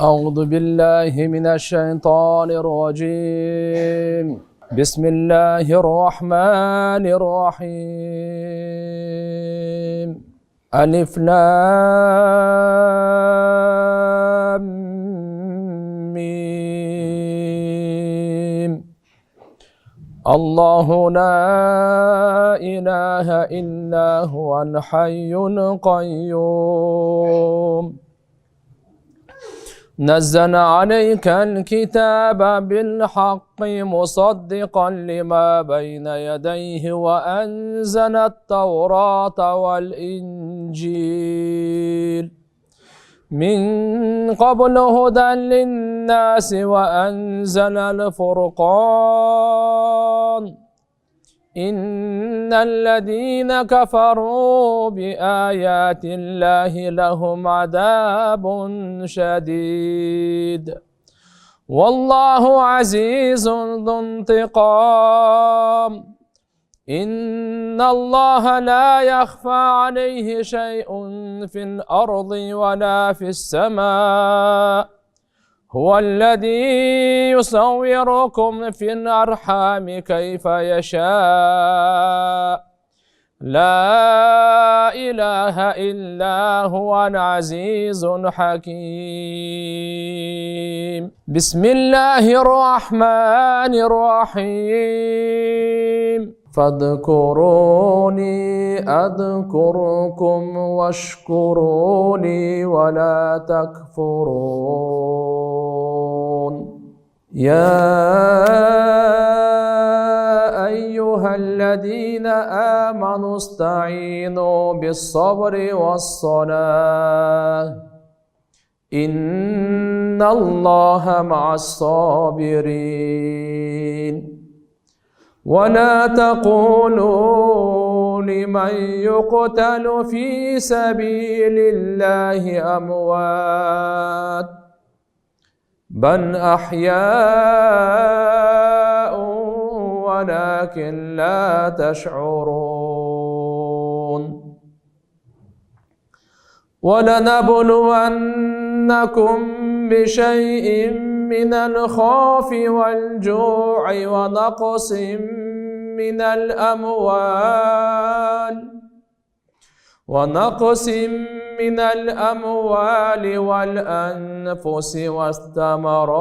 أعوذ بالله من الشيطان الرجيم. بسم الله الرحمن الرحيم. ألف لام ميم. الله لا إله إلا هو الحي القيوم. نزل عليك الكتاب بالحق مصدقا لما بين يديه وأنزل التوراة والإنجيل من قبل هدى للناس وأنزل الفرقان إن الذين كفروا بآيات الله لهم عذاب شديد والله عزيز ذو انتقام. إن الله لا يخفى عليه شيء في الأرض ولا في السماء. هو الذي يصوركم في الأرحام كيف يشاء. لا إله إلا هو العزيز الحكيم. بسم الله الرحمن الرحيم. فاذكروني أذكركم واشكروا لي ولا تكفرون. يا أيها الذين آمنوا استعينوا بالصبر والصلاة إن الله مع الصابرين. ولا تقولوا لمن يقتل في سبيل الله أموات بل أحياء ولكن لا تشعرون. ولنبلونكم بشيء من الخوف والجوع ونقص من الأموال والأنفس والثمرات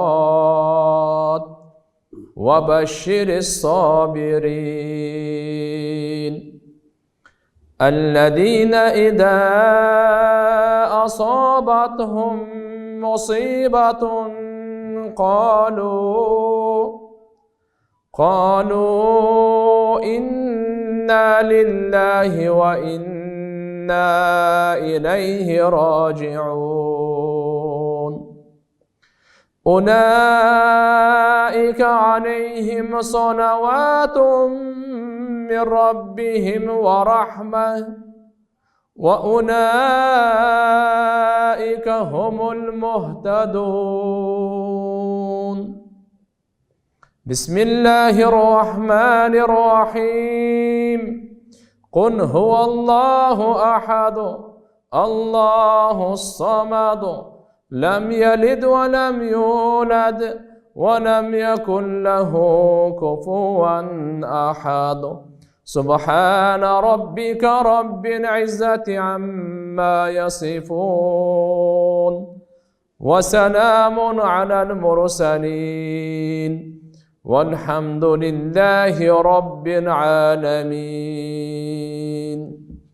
وبشر الصابرين الذين إذا أصابتهم مصيبة قالوا إنا لله وإنا إليه راجعون. أولئك عليهم صلوات من ربهم ورحمة وأولئك هم المهتدون. بسم الله الرحمن الرحيم. قل هو الله أحد الله الصمد لم يلد ولم يولد ولم يكن له كفوا أحد. سبحان ربك رب العزة عما يصفون وسلام على المرسلين والحمد لله رب العالمين.